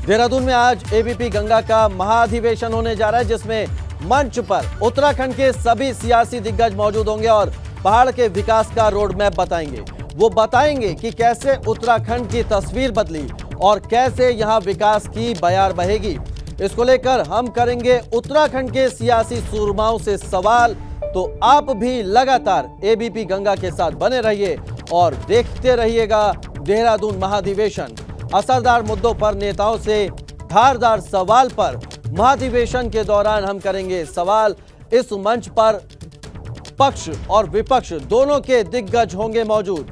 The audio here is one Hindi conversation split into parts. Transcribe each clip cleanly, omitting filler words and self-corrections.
देहरादून में आज एबीपी गंगा का महाधिवेशन होने जा रहा है, जिसमें मंच पर उत्तराखंड के सभी सियासी दिग्गज मौजूद होंगे और पहाड़ के विकास का रोड मैप बताएंगे। वो बताएंगे कि कैसे उत्तराखंड की तस्वीर बदली और कैसे यहां विकास की बयार बहेगी। इसको लेकर हम करेंगे उत्तराखंड के सियासी सूरमाओं से सवाल। तो आप भी लगातार एबीपी गंगा के साथ बने रहिए और देखते रहिएगा देहरादून महाधिवेशन। असरदार मुद्दों पर नेताओं से धारदार सवाल पर महाधिवेशन के दौरान हम करेंगे सवाल। इस मंच पर पक्ष और विपक्ष दोनों के दिग्गज होंगे मौजूद।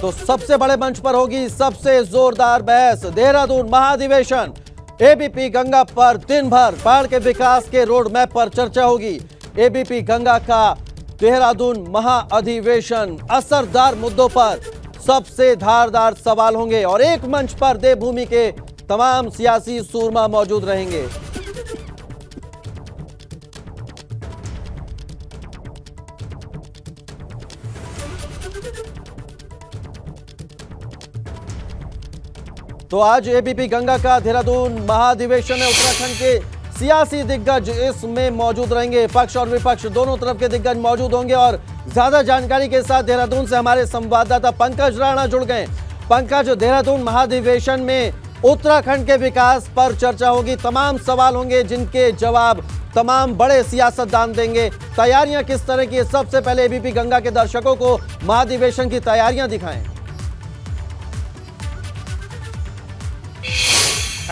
तो सबसे बड़े मंच पर होगी सबसे जोरदार बहस। देहरादून महाधिवेशन, एबीपी गंगा पर दिन भर पहाड़ के विकास के रोड मैप पर चर्चा होगी। एबीपी गंगा का देहरादून महाअधिवेशन, असरदार मुद्दों पर सबसे धारदार सवाल होंगे और एक मंच पर देवभूमि के तमाम सियासी सूरमा मौजूद रहेंगे। तो आज एबीपी गंगा का देहरादून महाधिवेशन है। उत्तराखंड के सियासी दिग्गज इसमें मौजूद रहेंगे। पक्ष और विपक्ष दोनों तरफ के दिग्गज मौजूद होंगे और ज्यादा जानकारी के साथ देहरादून से हमारे संवाददाता पंकज राणा जुड़ गए। पंकज, देहरादून महाधिवेशन में उत्तराखंड के विकास पर चर्चा होगी, तमाम सवाल होंगे जिनके जवाब तमाम बड़े सियासतदान देंगे। तैयारियां किस तरह की है? सबसे पहले एबीपी गंगा के दर्शकों को महाधिवेशन की तैयारियां दिखाएं।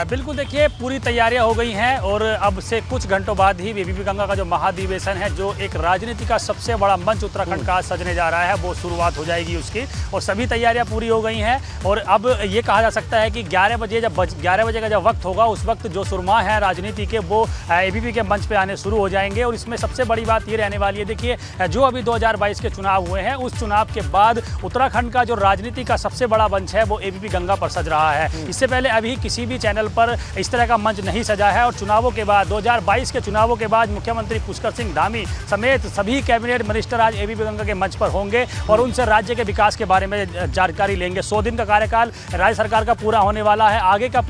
बिल्कुल, देखिए पूरी तैयारियां हो गई हैं और अब से कुछ घंटों बाद ही एबीपी गंगा का जो महाधिवेशन है, जो एक राजनीति का सबसे बड़ा मंच उत्तराखंड का सजने जा रहा है, वो शुरुआत हो जाएगी उसकी। और सभी तैयारियां पूरी हो गई हैं और अब ये कहा जा सकता है कि 11 बजे का जब वक्त होगा, उस वक्त जो सुरमा है राजनीति के, वो एबीपी के मंच पर आने शुरू हो जाएंगे। और इसमें सबसे बड़ी बात ये रहने वाली है, देखिए जो अभी 2022 के चुनाव हुए हैं, उस चुनाव के बाद उत्तराखंड का जो राजनीति का सबसे बड़ा मंच है, वो एबीपी गंगा पर सज रहा है। इससे पहले अभी किसी भी चैनल पर इस तरह का मंच नहीं सजा है। और चुनावों के बाद 2022 के चुनावों के बाद मुख्यमंत्री पुष्कर सिंह धामी समेत सभी कैबिनेट मिनिस्टर आज एबीपी गंगा के मंच पर होंगे और उनसे राज्य के विकास के बारे में जानकारी लेंगे। 100 दिन का कार्यकाल राज्य सरकार का पूरा होने वाला है। आगे का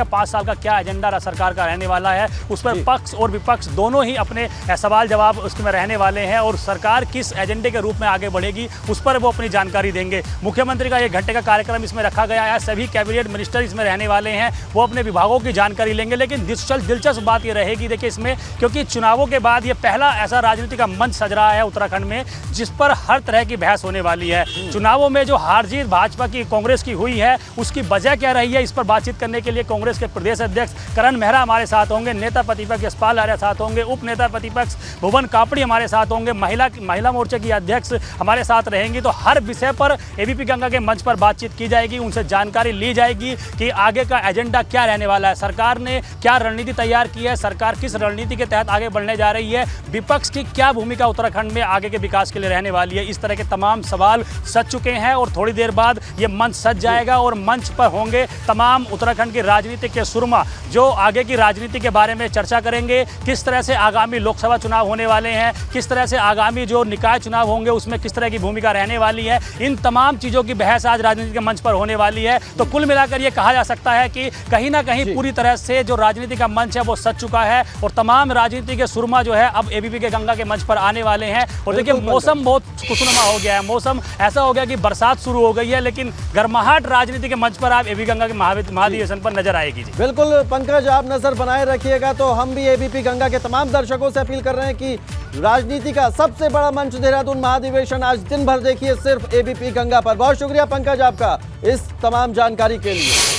5 साल का क्या एजेंडा सरकार का रहने वाला है, उस पर पक्ष और विपक्ष दोनों ही अपने सवाल जवाब उसमें रहने वाले हैं और सरकार किस एजेंडे के रूप में आगे बढ़ेगी उस पर वो अपनी जानकारी देंगे। मुख्यमंत्री का 1 घंटे का कार्यक्रम इसमें रखा गया है। सभी कैबिनेट मिनिस्टर इसमें रहने वाले हैं, वो अपने विभागों की जानकारी लेंगे। लेकिन दिलचस्प बात ये रहेगी, देखिए इसमें, क्योंकि चुनावों के बाद ये पहला ऐसा राजनीति का मंच सज रहा है उत्तराखंड में जिस पर हर तरह की बहस होने वाली है। चुनावों में जो हार जीत भाजपा की, कांग्रेस की हुई है, उसकी वजह क्या रही है, इस पर बातचीत करने के लिए कांग्रेस के प्रदेश अध्यक्ष करण मेहरा हमारे साथ होंगे, नेता प्रतिपक्ष यशपाल आर्य साथ होंगे, उप नेता प्रतिपक्ष भुवन कापड़ी हमारे साथ होंगे, महिला मोर्चा की अध्यक्ष हमारे साथ रहेंगी। तो हर विषय पर एबीपी गंगा के मंच पर बातचीत की जाएगी, उनसे जानकारी ली जाएगी कि आगे का एजेंडा क्या रहने वाला है, सरकार ने क्या रणनीति तैयार की है, सरकार किस रणनीति के तहत आगे बढ़ने जा रही है, विपक्ष की क्या भूमिका उत्तराखंड में आगे के विकास के लिए रहने वाली है। इस तरह के तमाम सवाल सज चुके हैं और थोड़ी देर बाद ये मंच सज जाएगा और मंच पर होंगे तमाम उत्तराखंड की राजनीति के सुरमा, जो आगे की राजनीति के बारे में चर्चा करेंगे। किस तरह से आगामी लोकसभा चुनाव होने वाले हैं, किस तरह से आगामी जो निकाय चुनाव होंगे उसमें किस तरह की भूमिका रहने वाली है, इन तमाम चीज़ों की बहस आज राजनीति के मंच पर होने वाली है। तो कुल मिलाकर ये कहा जा सकता है कि कहीं ना कहीं पूरी तरह से जो राजनीति का मंच है वो सज चुका है और तमाम राजनीति के सुरमा जो है अब एबीपी के गंगा के मंच पर आने वाले हैं। और देखिए मौसम बहुत खुशनुमा हो गया है, मौसम ऐसा हो गया कि बरसात शुरू हो गई है, लेकिन गर्माहट राजनीति के मंच पर आप एबीपी गंगा के महाधिवेशन पर नजर आएगी। बिल्कुल पंकज, आप नजर बनाए रखिएगा। तो हम भी एबीपी गंगा के तमाम दर्शकों से अपील कर रहे हैं कि राजनीति का सबसे बड़ा मंच देहरादून महाधिवेशन आज दिन भर देखिए सिर्फ एबीपी गंगा पर। बहुत शुक्रिया पंकज आपका इस तमाम जानकारी के लिए।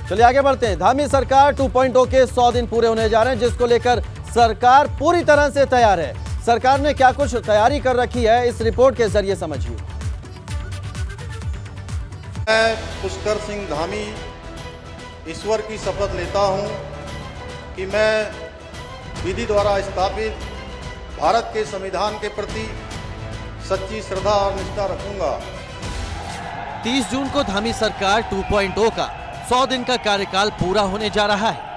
चलिए आगे बढ़ते हैं। धामी सरकार 2.0 के 100 दिन पूरे होने जा रहे हैं, जिसको लेकर सरकार पूरी तरह से तैयार है। सरकार ने क्या कुछ तैयारी कर रखी है, इस रिपोर्ट के जरिए समझिए। मैं पुष्कर सिंह धामी ईश्वर की शपथ लेता हूं कि मैं विधि द्वारा स्थापित भारत के संविधान के प्रति सच्ची श्रद्धा और निष्ठा रखूंगा। 30 जून को धामी सरकार 2.0 का 100 दिन का कार्यकाल पूरा होने जा रहा है।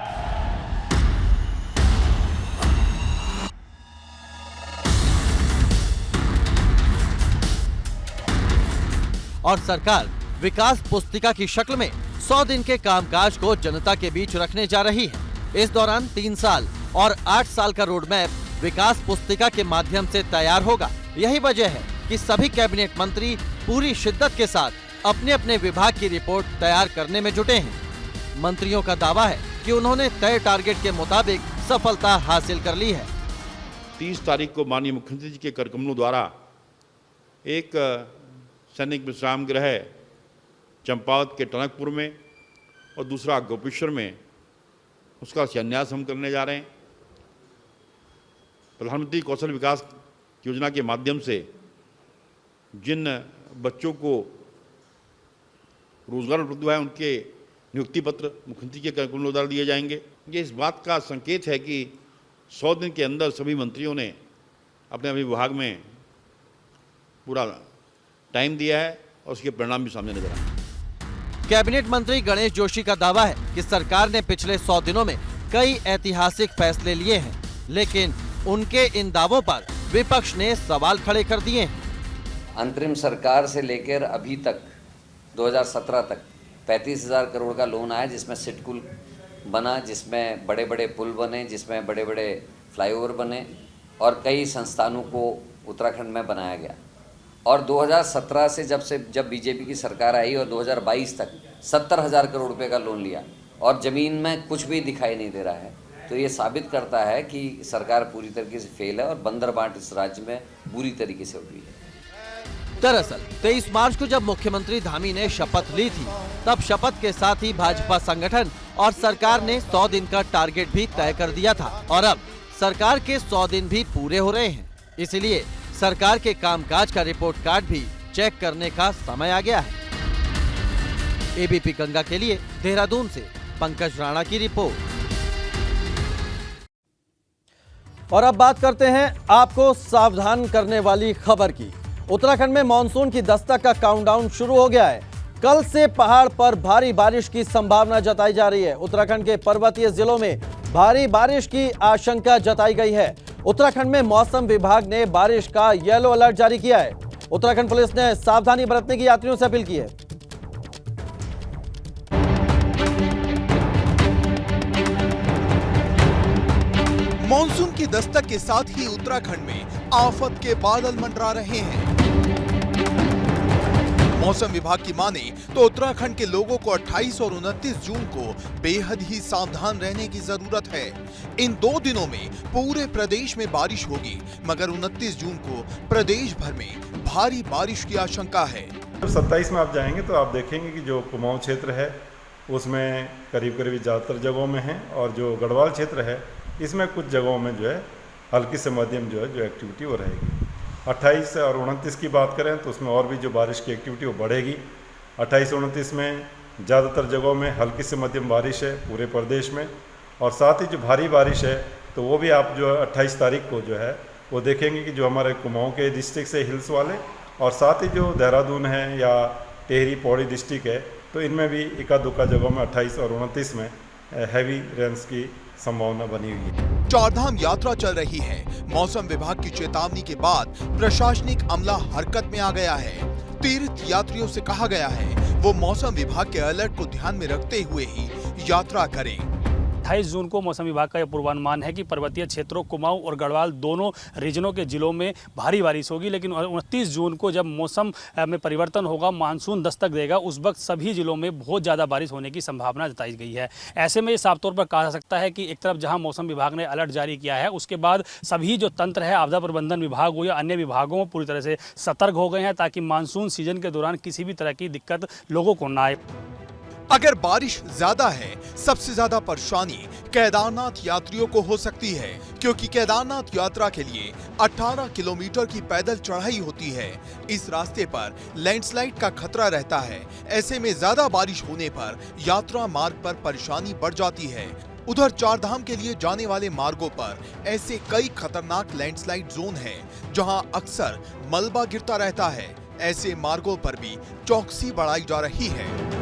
और सरकार विकास पुस्तिका की शक्ल में 100 दिन के कामकाज को जनता के बीच रखने जा रही है। इस दौरान 3 साल और 8 साल का रोड मैप विकास पुस्तिका के माध्यम से तैयार होगा। यही वजह है कि सभी कैबिनेट मंत्री पूरी शिद्दत के साथ अपने अपने विभाग की रिपोर्ट तैयार करने में जुटे हैं। मंत्रियों का दावा है कि उन्होंने तय टारगेट के मुताबिक सफलता हासिल कर ली है। 30 तारीख को माननीय मुख्यमंत्री जी के करकमलों द्वारा एक सैनिक विश्राम गृह चंपावत के टनकपुर में और दूसरा गोपेश्वर में उसका शिलान्यास हम करने जा रहे हैं। प्रधानमंत्री कौशल विकास योजना के माध्यम से जिन बच्चों को रोजगार उपलब्ध हुआ है उनके नियुक्ति पत्र मुख्यमंत्री के करकमलों द्वारा दिए जाएंगे। ये इस बात का संकेत है कि 100 दिन के अंदर सभी मंत्रियों ने अपने अपने विभाग में पूरा टाइम दिया है और उसके परिणाम भी सामने नजर आए। कैबिनेट मंत्री गणेश जोशी का दावा है कि सरकार ने पिछले 100 दिनों में कई ऐतिहासिक फैसले लिए हैं, लेकिन उनके इन दावों पर विपक्ष ने सवाल खड़े कर दिए हैं। अंतरिम सरकार से लेकर अभी तक 2017 तक 35,000 करोड़ का लोन आया, जिसमें सिडकुल बना, जिसमें बड़े बड़े पुल बने, जिसमें बड़े बड़े फ्लाईओवर बने और कई संस्थानों को उत्तराखंड में बनाया गया। और 2017 से जब बीजेपी की सरकार आई और 2022 तक 70,000 करोड़ रुपए का लोन लिया और ज़मीन में कुछ भी दिखाई नहीं दे रहा है। तो ये साबित करता है कि सरकार पूरी तरीके से फेल है और बंदर बांट इस राज्य में बुरी तरीके से हुई है। दरअसल 23 मार्च को जब मुख्यमंत्री धामी ने शपथ ली थी, तब शपथ के साथ ही भाजपा संगठन और सरकार ने 100 दिन का टारगेट भी तय कर दिया था और अब सरकार के 100 दिन भी पूरे हो रहे हैं। इसलिए सरकार के कामकाज का रिपोर्ट कार्ड भी चेक करने का समय आ गया है। एबीपी गंगा के लिए देहरादून से पंकज राणा की रिपोर्ट। और अब बात करते हैं आपको सावधान करने वाली खबर की। उत्तराखंड में मानसून की दस्तक का काउंटडाउन शुरू हो गया है। कल से पहाड़ पर भारी बारिश की संभावना जताई जा रही है। उत्तराखंड के पर्वतीय जिलों में भारी बारिश की आशंका जताई गई है। उत्तराखंड में मौसम विभाग ने बारिश का येलो अलर्ट जारी किया है। उत्तराखंड पुलिस ने सावधानी बरतने की यात्रियों से अपील की है। मॉनसून की दस्तक के साथ ही उत्तराखंड में आफत के बादल मंडरा रहे हैं। मौसम विभाग की माने तो उत्तराखंड के लोगों को 28 और 29 जून को बेहद ही सावधान रहने की जरूरत है। इन 2 दिनों में पूरे प्रदेश में बारिश होगी, मगर 29 जून को प्रदेश भर में भारी बारिश की आशंका है। 27 में आप जाएंगे तो आप देखेंगे कि जो कुमाऊं क्षेत्र है उसमें करीब ज़्यादातर जगहों में है और जो गढ़वाल क्षेत्र है इसमें कुछ जगहों में जो है हल्की से मध्यम जो एक्टिविटी वो रहेगी। 28 और 29 की बात करें तो उसमें और भी जो बारिश की एक्टिविटी वो बढ़ेगी। 28-29 में ज़्यादातर जगहों में हल्की से मध्यम बारिश है पूरे प्रदेश में, और साथ ही जो भारी बारिश है तो वो भी आप जो 28 तारीख को जो है वो देखेंगे कि जो हमारे कुमाऊं के डिस्ट्रिक्ट से हिल्स वाले और साथ ही जो देहरादून है या टेहरी पौड़ी डिस्ट्रिक्ट है तो इनमें भी एका दुक्का जगहों में 28 और 29 में हैवी रेन्स की संभावना बनी हुई है। चारधाम यात्रा चल रही है। मौसम विभाग की चेतावनी के बाद प्रशासनिक अमला हरकत में आ गया है। तीर्थ यात्रियों से कहा गया है वो मौसम विभाग के अलर्ट को ध्यान में रखते हुए ही यात्रा करें। 28 जून को मौसम विभाग का यह पूर्वानुमान है कि पर्वतीय क्षेत्रों कुमाऊं और गढ़वाल दोनों रीजनों के जिलों में भारी बारिश होगी, लेकिन 29 जून को जब मौसम में परिवर्तन होगा, मानसून दस्तक देगा, उस वक्त सभी जिलों में बहुत ज़्यादा बारिश होने की संभावना जताई गई है। ऐसे में ये साफ तौर पर कहा जा सकता है कि एक तरफ जहां मौसम विभाग ने अलर्ट जारी किया है, उसके बाद सभी जो तंत्र है, आपदा प्रबंधन विभाग हो या अन्य विभागों पूरी तरह से सतर्क हो गए हैं ताकि मानसून सीजन के दौरान किसी भी तरह की दिक्कत लोगों को ना आए। अगर बारिश ज्यादा है, सबसे ज्यादा परेशानी केदारनाथ यात्रियों को हो सकती है, क्योंकि केदारनाथ यात्रा के लिए 18 किलोमीटर की पैदल चढ़ाई होती है। इस रास्ते पर लैंडस्लाइड का खतरा रहता है। ऐसे में ज्यादा बारिश होने पर यात्रा मार्ग पर परेशानी बढ़ जाती है। उधर चारधाम के लिए जाने वाले मार्गों पर ऐसे कई खतरनाक लैंडस्लाइड जोन हैं, जहां अक्सर मलबा गिरता रहता है। ऐसे मार्गों पर भी चौकसी बढ़ाई जा रही है।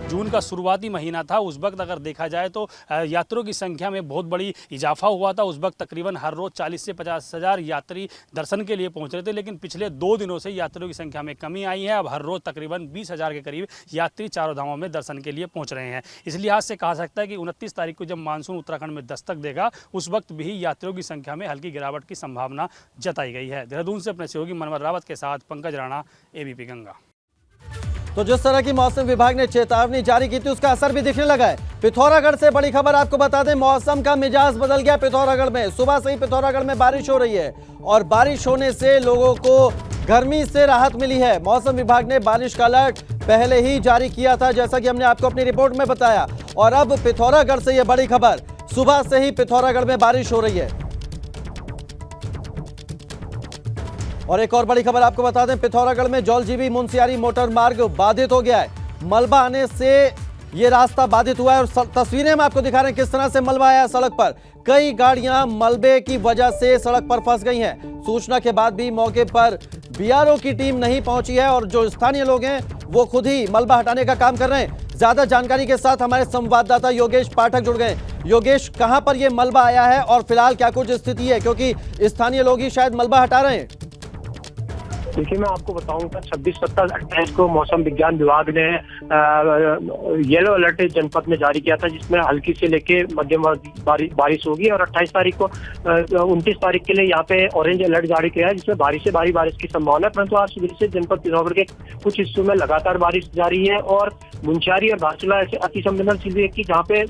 जून का शुरुआती महीना था, उस वक्त अगर देखा जाए तो यात्रियों की संख्या में बहुत बड़ी इजाफा हुआ था। उस वक्त तकरीबन हर रोज़ 40 से 50 हज़ार यात्री दर्शन के लिए पहुँच रहे थे, लेकिन पिछले 2 दिनों से यात्रियों की संख्या में कमी आई है। अब हर रोज़ तकरीबन 20 हज़ार के करीब यात्री चारों धामों में दर्शन के लिए पहुँच रहे हैं। इस लिहाज से कहा सकता है कि 29 तारीख को जब मानसून उत्तराखंड में दस्तक देगा, उस वक्त भी यात्रियों की संख्या में हल्की गिरावट की संभावना जताई गई है। देहरादून से अपने सहयोगी मनोहर रावत के साथ पंकज राणा, एबीपी गंगा। तो जिस तरह की मौसम विभाग ने चेतावनी जारी की थी, उसका असर भी दिखने लगा है। पिथौरागढ़ से बड़ी खबर आपको बता दें, मौसम का मिजाज बदल गया पिथौरागढ़ में। सुबह से ही पिथौरागढ़ में बारिश हो रही है और बारिश होने से लोगों को गर्मी से राहत मिली है। मौसम विभाग ने बारिश का अलर्ट पहले ही जारी किया था, जैसा कि हमने आपको अपनी रिपोर्ट में बताया। और अब पिथौरागढ़ से यह बड़ी खबर, सुबह से ही पिथौरागढ़ में बारिश हो रही है। और एक और बड़ी खबर आपको बता दें, पिथौरागढ़ में जौलजीबी मुंशियारी मोटर मार्ग बाधित हो गया है। मलबा आने से ये रास्ता बाधित हुआ है और तस्वीरें हम आपको दिखा रहे हैं किस तरह से मलबा आया सड़क पर। कई गाड़ियां मलबे की वजह से सड़क पर फंस गई हैं। सूचना के बाद भी मौके पर बीआरओ की टीम नहीं पहुंची है और जो स्थानीय लोग हैं वो खुद ही मलबा हटाने का काम कर रहे हैं। ज्यादा जानकारी के साथ हमारे संवाददाता योगेश पाठक जुड़ गए। योगेश, कहां पर यह मलबा आया है और फिलहाल क्या कुछ स्थिति है, क्योंकि स्थानीय लोग ही शायद मलबा हटा रहे हैं? देखिए, मैं आपको बताऊंगा 26, 27, 28 को मौसम विज्ञान विभाग ने येलो अलर्ट जनपद में जारी किया था, जिसमें हल्की से लेके मध्यम बारिश होगी। और 28 तारीख को 29 तारीख के लिए यहाँ पे ऑरेंज अलर्ट जारी किया है, जिसमें भारी से भारी बारिश की संभावना है। परंतु आज सुबह से जनपद पिथौरागढ़ के कुछ हिस्सों में लगातार बारिश जारी है और मुंशियारी और धारचूला ऐसे अति संवेदनशील है कि जहाँ पे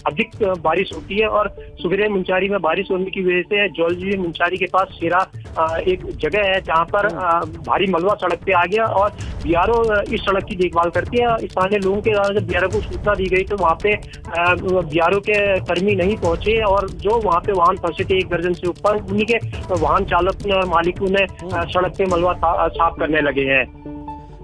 अधिक बारिश होती है। और सुबह मुंशियारी में बारिश होने की वजह से जौलजीबी मुंशियारी के पास शेरा एक जगह है जहाँ पर भारी मलबा सड़क पे आ गया और बीआरओ इस सड़क की देखभाल करती है। स्थानीय लोगों के द्वारा जब बीआरओ को सूचना दी गई तो वहाँ पे बीआरओ के कर्मी नहीं पहुंचे और जो वहाँ पे वाहन फंसे थे 1 दर्जन से ऊपर, उन्हीं के वाहन चालक ने और मालिकों ने सड़क पे मलबा साफ करने लगे हैं।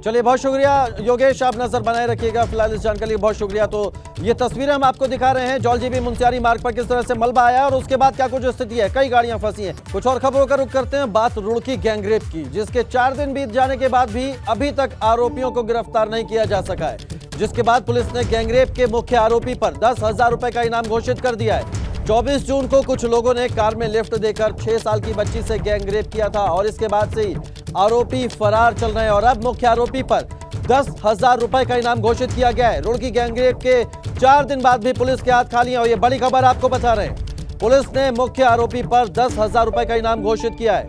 चलिए, बहुत शुक्रिया योगेश, आप नजर बनाए रखिएगा। फिलहाल इस जानकारी के लिए बहुत शुक्रिया। तो ये तस्वीरें हम आपको दिखा रहे हैं जौलजीबी मुंशियारी मार्ग पर किस तरह से मलबा आया और उसके बाद क्या कुछ स्थिति है। कई गाड़ियां फंसी हैं। कुछ और खबरों का रुख करते हैं। बात रुड़की गैंगरेप की, जिसके 4 दिन बीत जाने के बाद भी अभी तक आरोपियों को गिरफ्तार नहीं किया जा सका है, जिसके बाद पुलिस ने गैंगरेप के मुख्य आरोपी पर 10,000 रुपए का इनाम घोषित कर दिया है। 24 जून को कुछ लोगों ने कार में लिफ्ट देकर 6 साल की बच्ची से गैंगरेप किया था और इसके बाद से ही आरोपी फरार चल रहे हैं और अब मुख्य आरोपी पर 10,000 रुपए का इनाम घोषित किया गया है। रुड़की गैंगरेप के 4 दिन बाद भी पुलिस के हाथ खाली है और ये बड़ी खबर आपको बता रहे हैं। पुलिस ने मुख्य आरोपी पर 10,000 रुपए का इनाम घोषित किया है।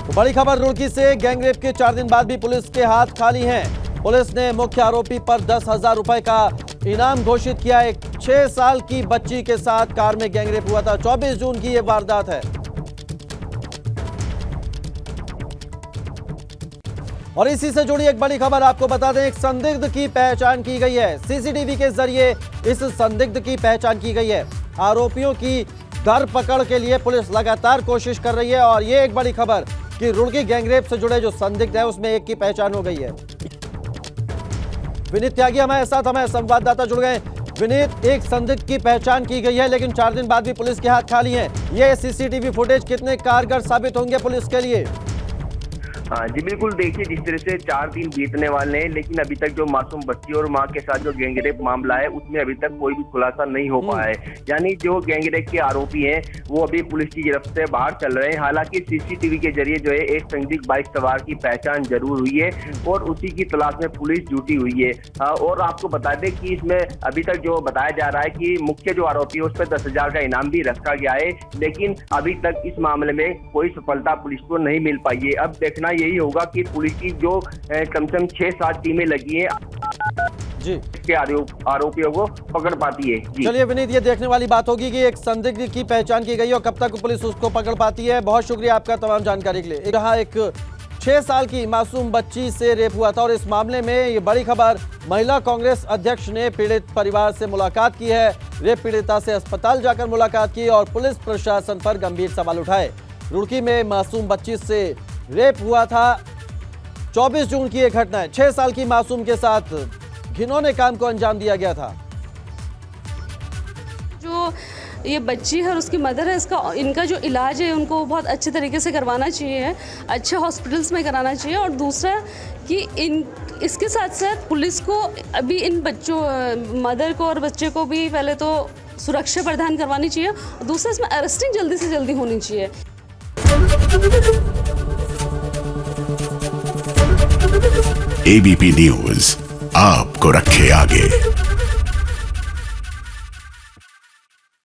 तो बड़ी खबर रुड़की से, गैंगरेप के 4 दिन बाद भी पुलिस के हाथ खाली हैं। पुलिस ने मुख्य आरोपी पर 10,000 रुपए का इनाम घोषित किया है। 6 साल की बच्ची के साथ कार में गैंगरेप हुआ था। 24 जून की यह वारदात है। और इसी से जुड़ी एक बड़ी खबर आपको बता दें, एक संदिग्ध की पहचान की गई है। सीसीटीवी के जरिए इस संदिग्ध की पहचान की गई है। आरोपियों की धरपकड़ के लिए पुलिस लगातार कोशिश कर रही है और ये एक बड़ी खबर कि रुड़की गैंगरेप से जुड़े जो संदिग्ध है उसमें एक की पहचान हो गई है। विनीत त्यागी हमारे साथ, हमारे संवाददाता जुड़ गए। विनीत, एक संदिग्ध की पहचान की गई है लेकिन 4 दिन बाद भी पुलिस के हाथ खाली हैं। ये सीसीटीवी फुटेज कितने कारगर साबित होंगे पुलिस के लिए? जी बिल्कुल, देखिए जिस तरह से 4 दिन बीतने वाले हैं लेकिन अभी तक जो मासूम बच्ची और मां के साथ जो गैंगरेप मामला है उसमें अभी तक कोई भी खुलासा नहीं हो पाया है। यानी जो गैंगरेप के आरोपी हैं वो अभी पुलिस की गिरफ्त से बाहर चल रहे हैं। हालांकि सीसीटीवी के जरिए जो है एक संदिग्ध बाइक सवार की पहचान जरूर हुई है और उसी की तलाश में पुलिस जुटी हुई है। और आपको बता दें कि इसमें अभी तक जो बताया जा रहा है कि मुख्य जो आरोपी है उस पर 10,000 का इनाम भी रखा गया है, लेकिन अभी तक इस मामले में कोई सफलता पुलिस को नहीं मिल पाई है। अब देखना यही होगा कि पुलिस की जो कम से कम 6-7 टीमें लगी है जी के आरोपियों को पकड़ पाती है। चलिए विनीत, ये देखने वाली बात होगी कि एक संदिग्ध की पहचान की गई और कब तक पुलिस उसको पकड़ पाती है। बहुत शुक्रिया आपका तमाम जानकारी के लिए। जहां एक 6 साल की मासूम बच्ची से रेप हुआ था और इस मामले में ये बड़ी खबर, महिला कांग्रेस अध्यक्ष ने पीड़ित परिवार से मुलाकात की है। रेप पीड़िता से अस्पताल जाकर मुलाकात की और पुलिस प्रशासन पर गंभीर सवाल उठाए। रुड़की में मासूम बच्ची से रेप हुआ था। 24 जून की एक घटना है। 6 साल की मासूम के साथ घिनौने काम को अंजाम दिया गया था। जो ये बच्ची है और उसकी मदर है, इनका जो इलाज है उनको बहुत अच्छे तरीके से करवाना चाहिए, अच्छे हॉस्पिटल्स में कराना चाहिए। और दूसरा कि इसके साथ साथ पुलिस को अभी इन बच्चों मदर को और बच्चे को भी पहले तो सुरक्षा प्रदान करवानी चाहिए, और दूसरा इसमें अरेस्टिंग जल्दी से जल्दी होनी चाहिए। एबीपी न्यूज आपको रखे आगे।